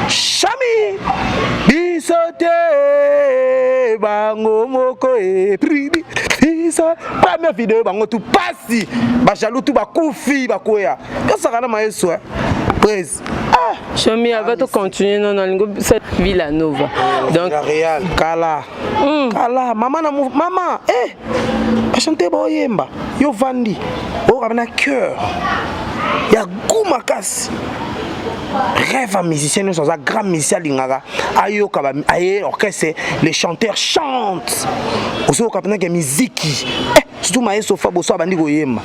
Chami bisote bango moko e pridi isa première vidéo bango tout pasi ba jaloux tout ba kufi ba koya que ça kana maeso prise Chami va te continuer non cette Villanova donc Real kala kala maman chanter boyemba yo vandi o kabana cœur ya gumakas rêve à musicien, nous sommes un grand musicien lingara. Ayo kaba aye orchestre, les chanteurs chantent. Aussi au capitaine que musique. Surtout maïs sofa bosso abandi goyema.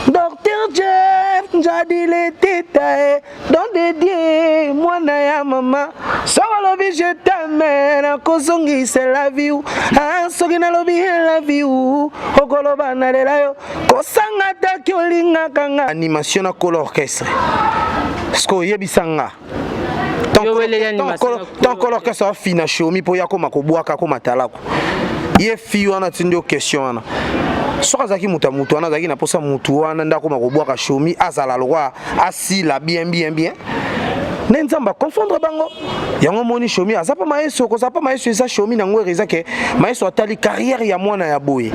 Docteur Jeff, jadi les détails, dans dédié moi na ya maman. Ça va lobi je t'amène, kozongi c'est la vie. Ah soki na lobi la vie. Okoloba na lela yo, kosanga ta kyolinga kanga. Animation na kolo orchestre. Sko yebisanga. Tant que l'orchestre a fini show mi po yako makobwaka ko matalako. Ye fi wana tindo question wana. Soka zaki mutu wana zaki na posa mutu wana ndako makobwaka show mi azala lwa asila bien. Nenzamba confondre bango. Yango moni show mi azapa maeso ko zapa maeso eza show mi nango reza ke maeso atali carrière ya mwana ya boye.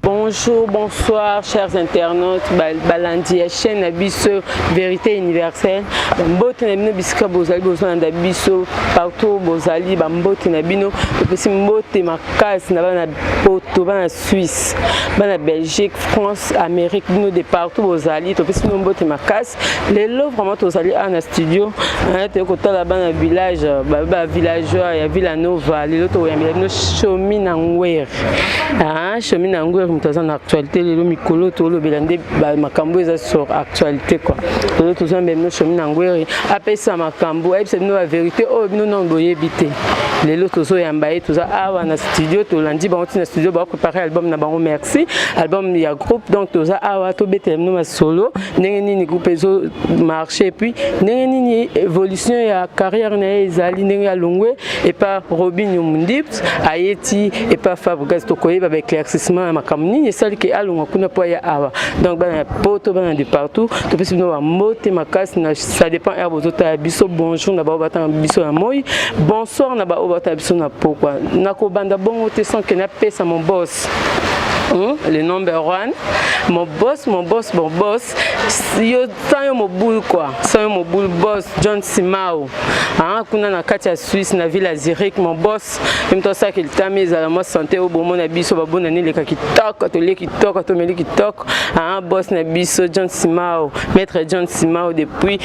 Bonjour, bonsoir chers internautes, balandi chaîne Abisso Vérité Universelle. Bambote na bino bisika bozali bozana biso partout bozali bambote na bino pesi mbote makasi na bana poto bana Suisse, bana Belgique, France, Amérique bino de partout bozali to pesi mbote makasi. Lelo vraiment tozali na studio te kotala bana village ba villageois ya Villanova. Lelo to yambela bino Chomi na Ngwere. Chomi na Ngwere en actualité les mikolo to lo belande makambo eza sur actualité quoi to to za même no Chomi na Ngwere apesa makambo ayebisa bino la vérité o bino non boyebite lelo to zo yamba e to za awa na studio to landi ba na studio ba préparer album na bango merci album ya groupe donc to za awa to bete no ma solo ndenge nini groupe ezo marcher puis ndenge nini évolution ya carrière na ezali ndenge ya longwe et pas Robin Mundips ayeti et pas Fabregas to koyeba ba éclaircissement makambo nini sali ke alonga kuna po ya awa donc bana poto bana de partout to pesi no mote makasi na ça dépend erbozota biso bonjour na ba bata biso ya moi bonsoir na ba obata biso na pourquoi na ko banda bongo te sans que na pesa mon boss le number one mon boss yo sans mo boule quoi sans mo boule boss John Simao kuna na kati ya Suisse na ville à Zurich mon boss même toi ça qu'il t'a mis à la santé au bon na biso ba bonani le kitoko to le kitoko to meli kitoko boss na biso John Simao maître John Simao depuis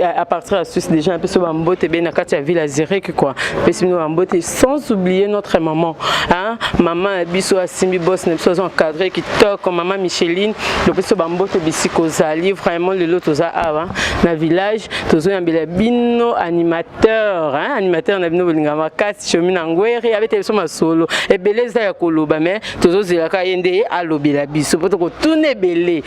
à partir de la Suisse déjà un peu sur Bambote ben na kati ya ville à Zurich quoi parce nous Bambote sans oublier notre maman maman biso asimbi boss na biso encadré kitoko maman Micheline le biso Bambote bisiko zali vraiment le lot toza ava na village tozo yambela bino animateur animateur na bino bolinga makasi Chomi na Ngwere avec biso ma solo et beleza ya koloba mais tozo zelaka yende alobela biso poto ko tourner belé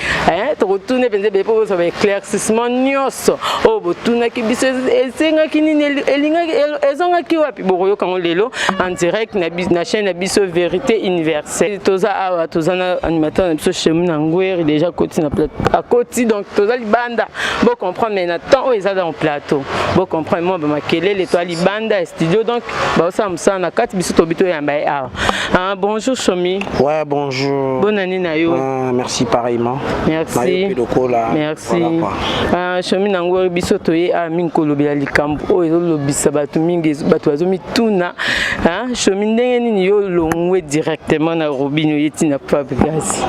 to ko tourner penze be po so ba éclaircissement nyonso o bo tourner ki biso esenga kinini elinga ezonga ki wapi bokoyo kango lelo en direct na chaîne Abisso Vérité Universelle toza awa toza na animateur na biso Chomi na Ngwere déjà côté na plateau à côté donc toza libanda bon comprendre mais na temps ils dans plateau bon comprendre moi ba makele l'étoile libanda studio donc ba ça na kati biso to bito yamba awa bonjour Chomi. Ouais bonjour. Bonne année na yo. Merci pareillement. Merci. Merci. Chomi na Ngwere biso to ye minkolo bela likambo o ezo lobisa batu mingi batu azo mituna Chomi ndenge nini yo longwe directement na Robin yeti Tina Fabregas.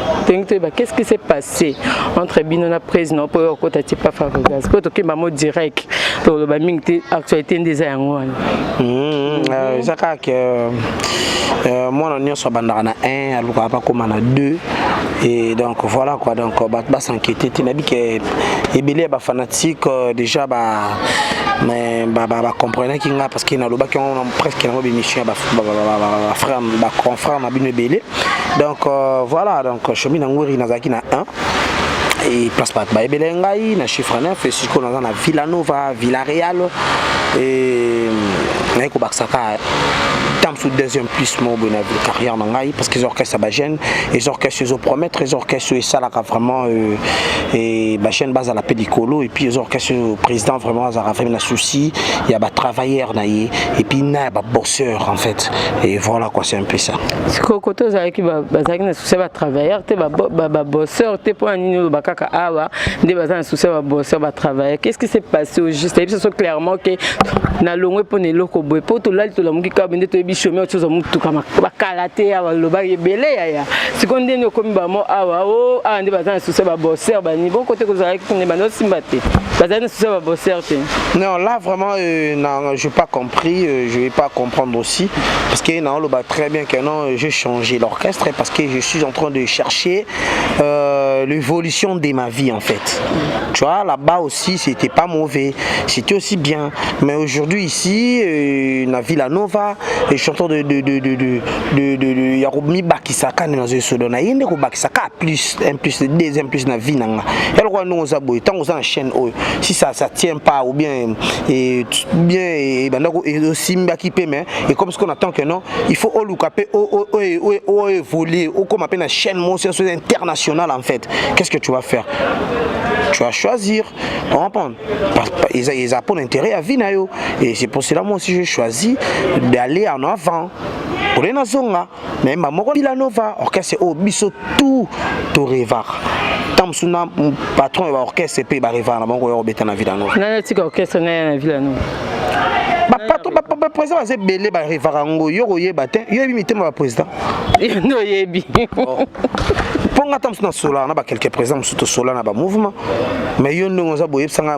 Qu'est-ce qui s'est passé entre Bino et le président pour le côté de Fabregas? Pour que maman direct pour le baming actualité des années. Zaka que moi on est sur bandana 1, alors pas comme on a 2 et donc voilà quoi, donc bah s'inquiéter. Tu n'as dit que Ebélé ba fanatique déjà mais comprenez qu'il a parce qu'il a le bac on presque une émission frère confrère na Bino Ebélé. Donc voilà, donc chemin ngori nazaki na 1 et place pas ba Ebélé ngai na chiffre 9 et si qu'on a na Villanova, Villarreal et naiko baksaka sous deuxième plus mon bon carrière parce qu'ils orchestres à gêne les orchestres ils promettent les orchestres et ça là vraiment et chaîne base à la pédicolo et puis les orchestres président vraiment ça a fait un souci il y a des travailleurs et puis il y a des bosseurs en fait et voilà quoi c'est un peu ça ce côté avec bazaki souci ba travailleurs te ba bosseur te pour nini bakaka awa des bazana souci ba bosseur ba travailleurs qu'est-ce qui s'est passé au juste et puis c'est clairement que na longwe pour ne loko boy pour tout là tout la muki ka bende to chemin autre chose mutuka bakalate awa loba ebele ya sikonde ne komi ba mo awa o ande bazana souci ba bosseur ba niveau côté ko zaki ne bano simbate bazana souci ba bosseur te non là vraiment non je n'ai pas compris je vais pas comprendre aussi parce que non le très bien que non j'ai changé l'orchestre parce que je suis en train de chercher l'évolution de ma vie en fait tu vois là-bas aussi c'était pas mauvais c'était aussi bien mais aujourd'hui ici na Villanova et chanteur de Yaroumi Bakisaka dans ce sodona yende ko Bakisaka plus 1 plus 2 1 plus na vie nanga elle quoi nous ça boy tant on en chaîne si ça tient pas ou bien et bien bandako et aussi mbaki mais et comme ce qu'on attend que non il faut olukape évoluer ou comme appelle la chaîne mondiale internationale en fait qu'est-ce que tu vas faire tu vas choisir on va prendre ils ont pas intérêt à vie nayo et c'est pour cela moi aussi j'ai choisi d'aller en avant pour les nazonga mais maman Villanova orchestre au biso tout revar tant suna patron va orchestre pe ba revar na bango yo beta na Villanova na tika orchestre na Villanova ba patron ba président va se belé ba revar ngo yo koyeba te yo imité ma président no yebi ponga tam suna sola na ba quelques présidents surtout sola na ba mouvement mais yo ndongo za boye sanga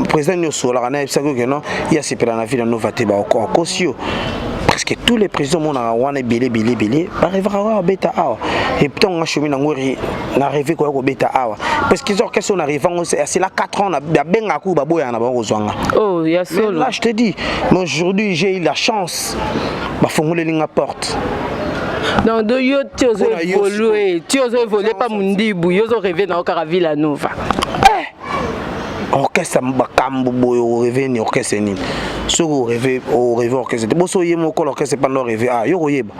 président yo sola na epsa que non il y a ces pela na Villanova te ba okosio presque tous les présidents mon wana belé ba revar beta awa et puis on a chemin ngori na rêvé ko beta awa parce qu'ils ont question na arrivant c'est là 4 ans na benga ku ba boya na ba kozwanga oh ya solo là je te dis mais aujourd'hui j'ai eu la chance ba fongole linga porte donc de yo tu os évolué pas mundibu yo zo rêvé na okara Villanova orchestre bakambo boyo rêvé ni orchestre ni so rêvé orchestre bo so yemo ko orchestre pas no rêvé yo koyeba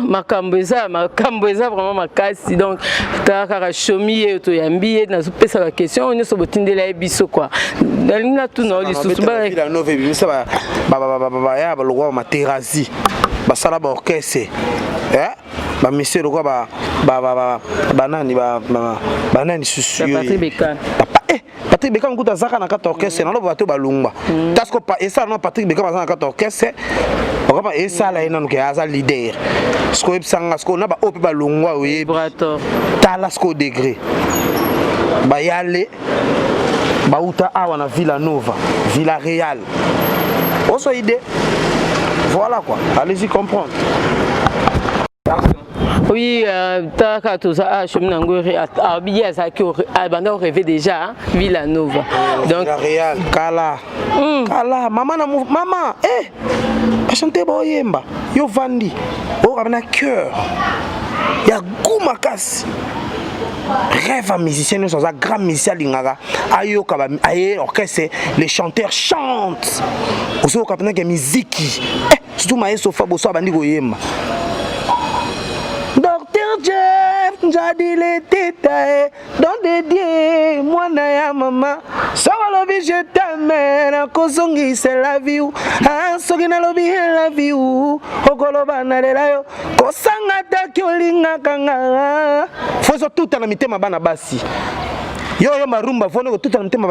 makambo eza vraiment makasi donc taka chomi to yambi na pesa la question on so botindela ebiso quoi dalina tout no lisusu ba Villanova bimisa ba ya ba logo ma terrazi ba sala ba orchestre ba monsieur logo ba nani susu Patrick Bekam kuta zaka na kata orchestre na lo bato balungba tasko pa esa no Patrick Bekam na kata orchestre bakaba esa la ina nke aza leader sko ebsanga sko na ba ope balungwa oye tala sko degré ba yale ba uta awa na Villanova Villarreal oso idée voilà quoi allez-y comprendre. Oui, taka tout ça, chemin ngori abiya ça qui abandon rêvé déjà Villanova. Donc Villarreal kala maman chanter boyemba yo vandi o kabana cœur ya gumakas rêve à musicien nous un grand musicien lingara ayo kaba aye orchestre les chanteurs chantent oso kabana que musique surtout maestro Fabo so abandi boyemba Jeff jadi le teta don dédié moi na ya mama ça va lobi je t'aime na kozongi c'est la vie ah soki na lobi la vie okoloba na lela yo kosanga ta kyolinga kanga faut tout na mitema bana basi yo marumba vone ko tuta mtema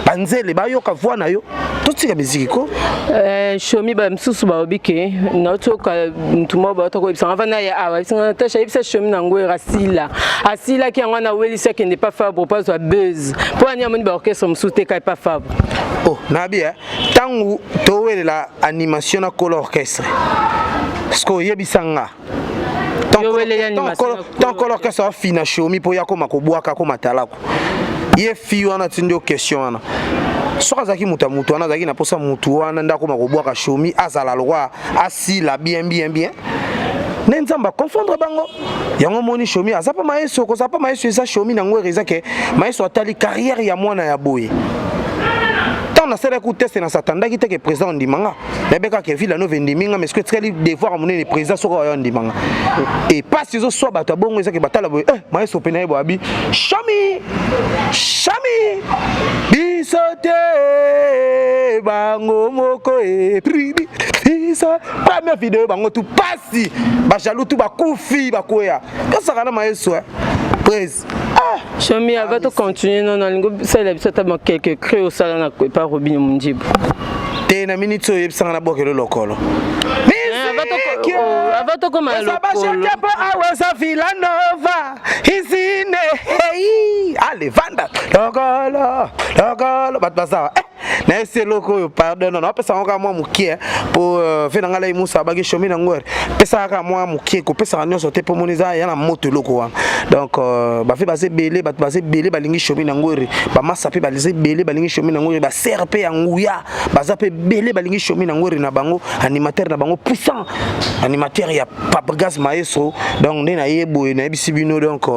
banzele ba yo ka vona yo totika musique ko shomi ba msusu ba obike na toka ntuma ba to ko ibisa avana ya awa ibisa ta ibisa shomi na ngwe asila ki ngwana welisa ki n'est pas fabre pas à buzz pour ani amoni ba orchestre msute kai pas fabre oh na bien tangu to la animation na ko l'orchestre parce que yebisanga tant que l'orchestre a fini shomi pour ya ko makobwaka ko matalako ye fi wana tindo question wana soka zaki mutu wana zaki na posa mutu wana ndako makobwaka shomi azala lwa asila bien nenzamba confondre bango yango moni shomi azapa maeso ko zapa maeso eza shomi na ngwe ezake maeso atali carrière ya mwana ya boye na sera ku test na satanda ki teke président ndimanga bebeka ke vila no vendiminga mais que tseli devoir amener le président soko ya ndimanga et pas si zo so bato bongo ezake batala boye maeso pena yebo abi shami bisote bango moko e pribi isa première vidéo bango tout pasi ba jaloux tout ba kufi ba koya ça kana maeso prise Shomi avant de continuer non c'est la bisota ma quelques cris au salon na ko pas Robin Mundibo te na minute so yebisanga na bokelo lokolo avant de comme lokolo awesa Villanova isine hey allez vanda lokolo batbaza na ese loko pardon non pesa nga mwa mukie pour faire ngala imusa bagi shomi na ngore pesa ka mwa mukie ko pesa nyoso te po moniza ya na moto loko wa donc ba fait baser belé ba baser belé balingi shomi na ngore ba masa pe balingi belé balingi shomi na ngore ba serpe ya nguya baza pe belé balingi shomi na ngore na bango animateur na bango puissant animateur ya Papagaz Maestro donc na yebo na bisibino donc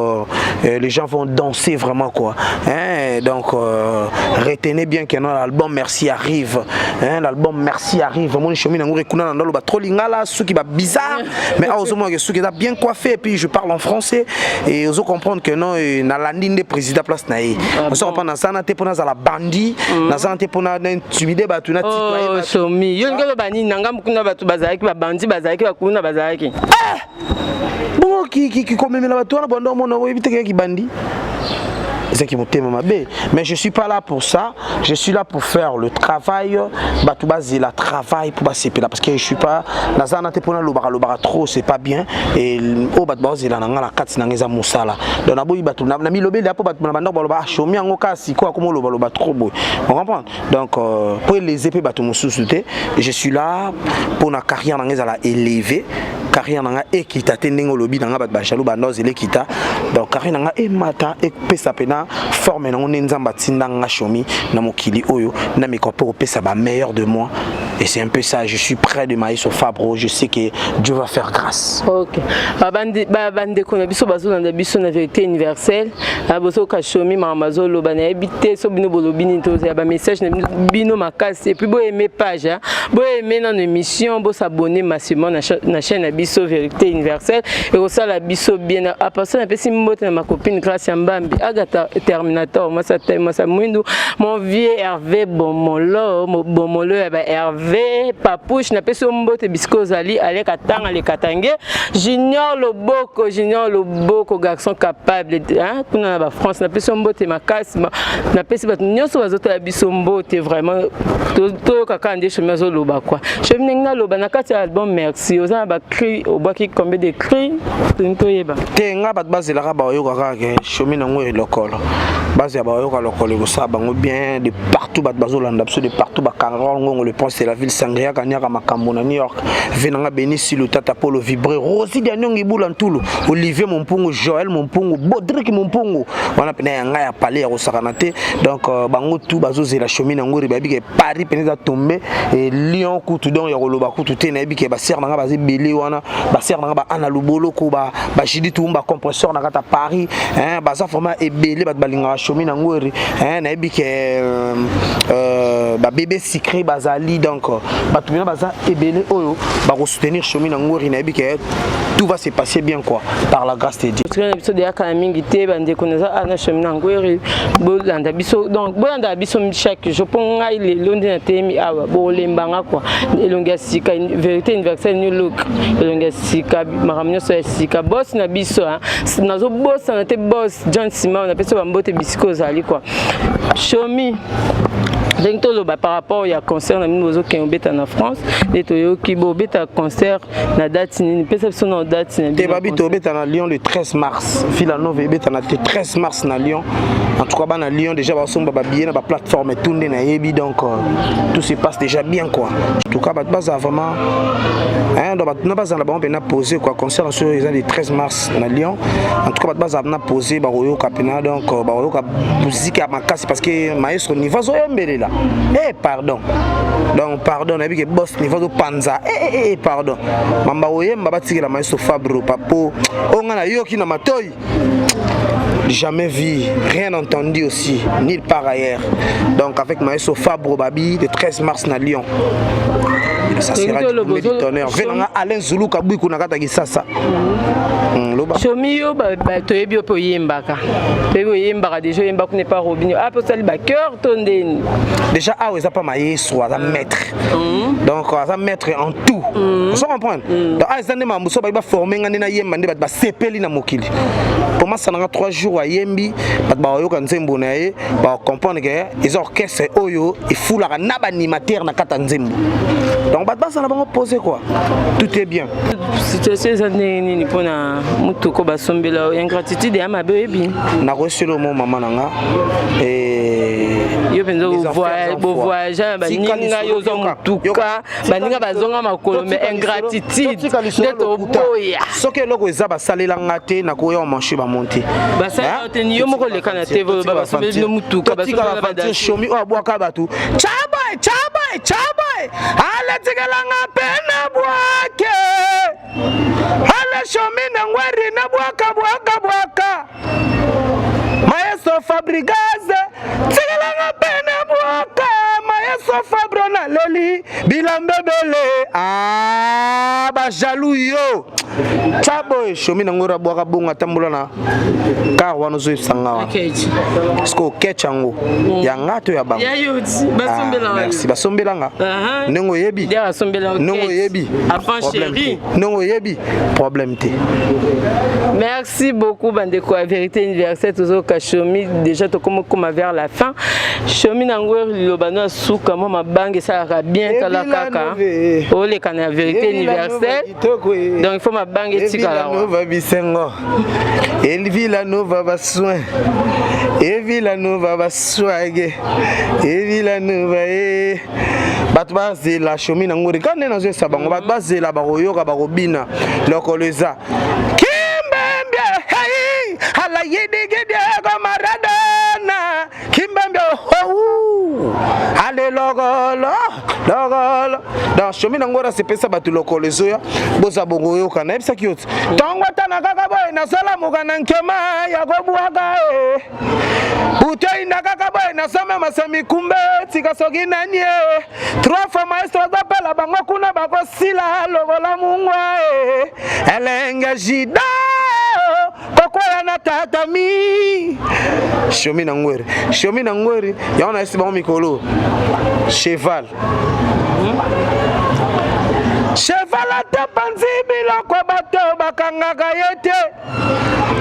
les gens vont danser vraiment quoi hein donc retenez bien que l'album Merci arrive hein l'album Merci arrive mon chemin ngore kuna ndalo ba trop lingala ceux qui ba bizarre mais heureusement que ceux qui est bien coiffé et puis je parle en français et vous comprendre que non na landing de président place naï on se comprend dans ça na te pona za la bandit na ça te pona intimider ba tu na citoyen somi yo ngalo bani nanga mukunda batu bazaki ba bandit bazaki ba kuna bazaki bon qui comme la batu na bondo mon no ebiteke ki bandit c'est qui m'aime mais je suis pas là pour ça, je suis là pour faire le travail la travail pour là parce que je suis pas nazana te pona lobara trop c'est pas bien et au batbazi la ngala kati na ngeza musala donc naboyi batu na mi lobeli apo batu na banda baloba chomi ngo kasi quoi comme loba trop boy on comprend donc pour les épées batu mususu te je suis là pour na carrière na ngeza la élever carrière na ekita tendengo lobi na bat bachalo bandoz elekita donc carrière na emata e pesa pena forme na nzamba tinda nga shomi na mokili oyo na mikopo pesa ba meilleur de moi et c'est un peu ça je suis près de Maïs au Fabro je sais que Dieu va faire grâce. OK bande ko na biso bazo na biso na vérité universelle aboso ka shomi mamazo lo bana habité so bino bolobini to ya ba message na bino makasi et puis bo aimer page bo aimer dans émission bo s'abonner massivement na chaîne na biso vérité universelle et au ça la biso bien à passer na pesi mbote na ma copine Gracia Mbambi agata Terminator moi ça mwindu mon vieux Hervé Bomolo Hervé Papouche na pesi mbote bisco zali ale katanga le katange Junior Loboko garçon capable hein kuna na France na pesi mbote makasi na pesi bat nyonso bazota ya biso mbote vraiment to kaka ndé chemin zo loba quoi chemin na loba na kati album Merci aux ba cri au baki combien de cris to yeba tenga bat bazela ka ba yo kaka ke chemin na ngwe lokolo base ya ba yo ka lokolo ko sa bango bien de partout bat bazolanda biso de partout ba Carol ngongo le pont c'est la ville Sangria kanyaka makambo na New York venanga Benici le tata Polo vibrer Rosi Daniel Ibula Ntulu Olivier Mompungu Joël Mompungu Bodrick Mompungu wana pena yanga ya palais ya Rosakanate donc bango tout bazozela chemin na ngori ba bike Paris pena tomber et Lyon kutu donc ya koloba kutu te na bike ba ser nanga bazi belé wana ba ser nanga ba ana lubolo ko ba jidi tumba compresseur na kata Paris hein baza format ebelé ba balinga chemin na ngori hein na bike bébé secret bazali donc batumina baza ebele oyo ba soutenir Chomi na ngori na bike tout va se passer bien quoi par la grâce de Dieu. Parce que l'épisode de la mingi te bande connaissa ana Chomi na ngori bolanda biso donc bolanda biso chaque je ponga il est londi na temi awa bolembanga quoi elonga sika vérité universelle new look elonga sika maramnyo so sika boss na biso nazo boss na te boss John Simon na peso bambote bisiko zali quoi Chomi par rapport à concert na minozo qui obeta na France et toyo ki bo beta concert na date ni perception na date ni te babi to beta na Lyon le 13 mars Philanove beta na 13 mars na Lyon en tout cas na Lyon déjà ba somba ba billet na ba plateforme tout na yebi donc tout se passe déjà bien quoi en tout cas ba base vraiment hein donc na base na ba on na poser quoi concert sur le 13 mars na Lyon en tout cas ba base na poser ba royo kapena donc ba royo ka musique à makasi parce que maestro niveau zo embele là. Eh pardon. Donc pardon, na bi ke boss niveau do panza. Pardon. Mamba oyemba batiki la maestro Fabro papo. Onga na yoki na matoyi. Jamais vu, rien entendu aussi, nulle part ailleurs. Donc avec maestro Fabro Babi le 13 mars na Lyon. Ça sera du tonnerre. Venanga Alain Zulu Kabui kunakata kisasa. Chomi yo toyebi po yembaka. Toyebi yembaka déjà yembaka n'est pas Robinho. Ah peut-être ba cœur tondeni. Déjà ah ça pas maestro, ça maître. Donc ça maître en tout. Vous comprenez? Donc ah ça ne m'a muso ba former ngani na yemba ndi ba sepeli na mokili. Pour moi ça n'a 3 jours à yembi, ba yo kanzembo na ye, ba comprendre que les orchestres oyo il fout la na ba animateur na kata nzembo. Donc ba ça na ba poser quoi. Tout est bien. Situation ça ni pona mutuko basombela ingratitude ya mabebi. Na reçu le mot maman nanga et yo penzo voyage baninga yo zo mutuka baninga bazonga makolo mais ingratitude neto boya soki eloko eza basalelanga te na koya manche bamonte basala te ni yo moko leka na tv basombeli no mutuka basombela batie Chomi o abwaka batu chaboy ala tikalanga pena bwake ala Chomi na ngwari na bwaka maestro Fabrigaze tikalanga pena bwaka maestro Fabro na leli bilambebele ba jaloux yo chaboy Chomi na ngora bwaka bunga tambola na car wano zo sanga sko ketchango ya ngato ya ba ya yoti basombela merci basombelanga nengo yebi ya basombela nengo yebi avant chérie nengo yebi problème te. Merci beaucoup bandeko à vérité universelle tozo ka Chomi déjà to comme vers la fin Chomi na ngor lobano suka mo mabange ça va bien kala kaka o le kana vérité universelle donc il faut mabange tika la nova bisengo Elvila nova bassoin Elvila nova baswage Elvila nova bat base la Chomi na ngori quand na zo sabango bat base la baroyoka barobina lokoleza kimbembia hey ala yedigede kamaradana kimbembia ale logolo dans Chomi na ngora sepesa batu lokolezo ya boza bongoyoka na ebisa kioti tango tana kaka boy na sala mukana nkema ya kobuaka Buto ina kaka boy na sama masami kumbe tika sogi nani 3 fois maestro zapela bango kuna bako sila logola mungwa elenga jida kokoya na tatami Chomi na ngwere ya ona esi bango mikolo cheval atapanzi biloko bato bakangaka yete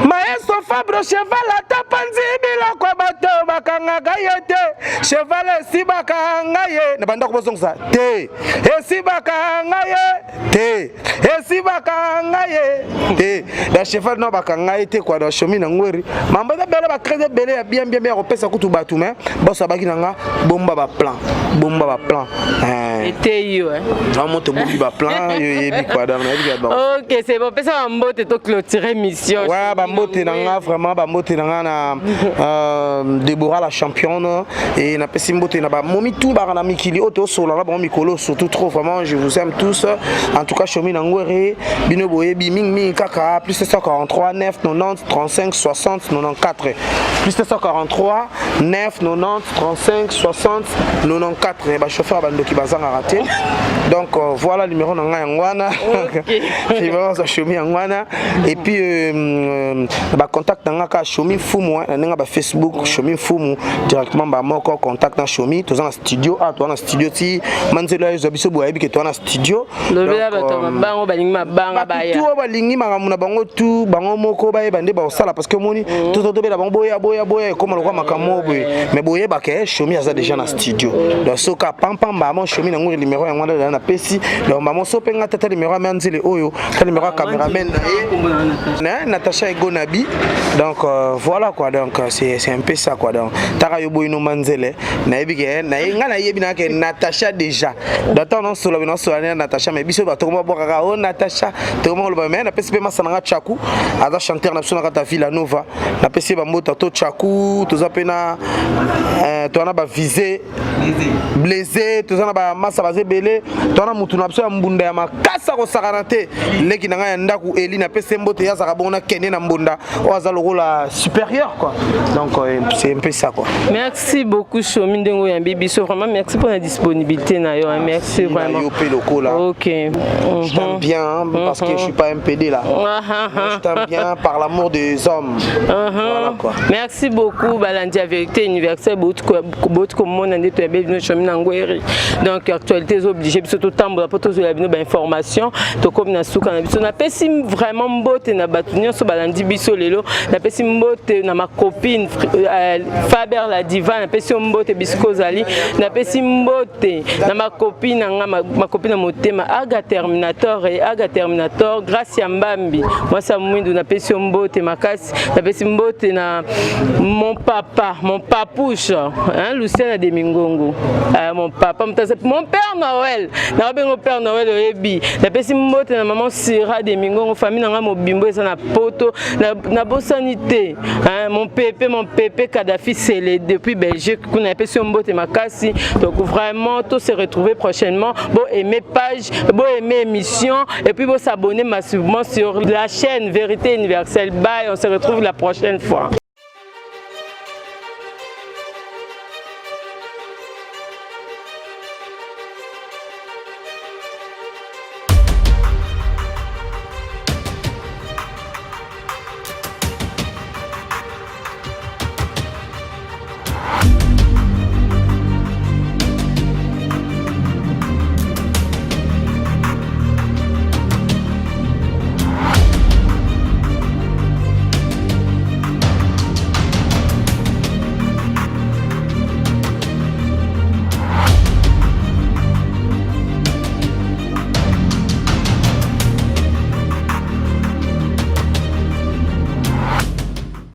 maestro Fabro cheval atapanzi biloko bato bakangaka yete cheval esi bakanga ye na banda kobosongsa te esi bakanga ye te esi bakanga ye te da cheval no bakanga ye te kwa da Chomi na ngweri mamba da bele ba très bele ya bien ya kopesa kutu batu mais bossa baki nanga bomba ba plan était yo hein moto bombi ba plan yo yebi kwa da na yebi ba OK c'est bon pesa mbote to clôturer mission ouais ba mbote na nanga vraiment ba mbote nanga na Déborah la championne et na pesi mbote na ba momi tout ba na mikili auto solo la ba mikolo surtout trop vraiment je vous aime tous en tout cas Chomi Nangwere bino boye bi ming kaka plus 743 9 90 35 60 94 plus 743 9 90 35 60 94 et ba chauffeur bandoki bazanga raté donc voilà le numéro nanga yangwana numéro za Chomi yangwana et puis ba contact nanga ka Chomi Fumu nanga ba Facebook Chomi Fumu directement ba moko contact na Chomi to za studio a to na studio ti manzelo ya biso boye bi ke to na studio lobela bato bango balingi mabanga baya tout balingi makamuna bango tout bango moko baye bande ba osala parce que moni tout bela bango boya comme le roi makamo boye mais boye ba ke Chomi aza déjà na studio donc soka pampam ba mon Chomi nango numéro yangwana na pesi donc maman sopenga tata numéro manzele oyo tata numéro caméraman na Natacha Egonabi donc voilà quoi donc c'est un peu ça quoi donc taka yo boyino manzele na yebike na nga na yebi na ke Natacha déjà d'attend non solo non solo Natacha mais biso ba to mo boka o Natacha to mo lo ba mais na pesi pe masana Chaku aza chanteur na biso na kata Villa Nova na pesi ba mota to Chaku to za pena to na ba visé blessé to za na ba masa ba zebele to na mutu na biso ya mbunda ya makasa ko sakanate leki na nga ya ndaku eli na pesi mbote ya zaka bona kende na mbunda o aza lokola supérieur quoi donc c'est un peu ça quoi. Merci beaucoup Chomi Ndengo Yambi biso vraiment merci pour la disponibilité na yo merci vraiment. OK. Je t'aime bien parce que je suis pas un PD là. Je t'aime bien par l'amour des hommes. Voilà quoi. Merci beaucoup Balandia Vérité Universelle beaucoup comme mon ande to ya bino Chomi Nangwere. Donc actualité obligé biso to tambola pour to la bino ba information to comme na suka na biso na pesi vraiment mbote na batu nyonso balandi biso lelo na pesi mbote na ma copine Faber la diva na pesi mbote bisiko zali na pesi mbote na ma copine nga ma copine motema Aga Terminator grâce ya Mbambi moi ça mwindu na pesi mbote makasi na pesi mbote na mon papouche hein Lucien de Mingongo mon papa mon père Noël na bengo père Noël oyebi na pesi mbote na maman Sira de Mingongo famille nga mobimbo eza na poto na bosanité hein mon pépé Kadhafi c'est depuis Belgique qu'on a pesi mbote makasi donc vraiment tout se retrouver prochainement bon aimer page bon aimer émission et puis bon s'abonner massivement sur la chaîne Vérité Universelle bye on se retrouve la prochaine fois.